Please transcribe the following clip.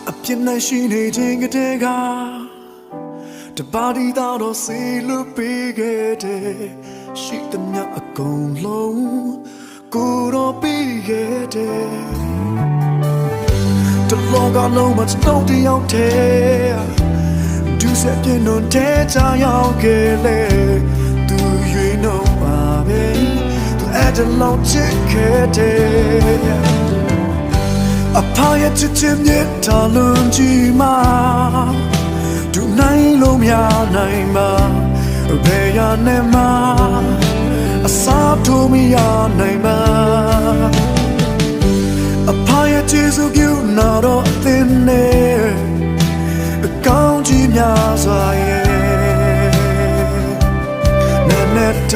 အပြစ်နဲ့ရှိနေခြင်းကတည်းကတပါးဒီတော့ဆေးလို့ပေးခဲ့တယ်ရှိသမျှအကုန်လုံးကိုတော့ပေးခဲ့တယ်တလောကလုံးမှာတော့တယောက်တည်းဒူးဆက်ပြင်းတော့တဲချာရောက်ခဲ့လေသူရွေးနှုတ်ပါပဲသူအဲ့တလုံးချစ်ခဲ့တယ်အဖာရဲ့ချစ်ချင်းမြတ်တာလုံးကြီးမှာဒူနိုင်လို့မရနိုင်ပါဘယ်ရနဲ့မှအစားထိုးမရနိုင်ပါအဖာရဲ့ကျေးဇူးပြုနာတော့အသင်းနဲ့အကောင်းကြီးများစွာရဲ့နဲ့တ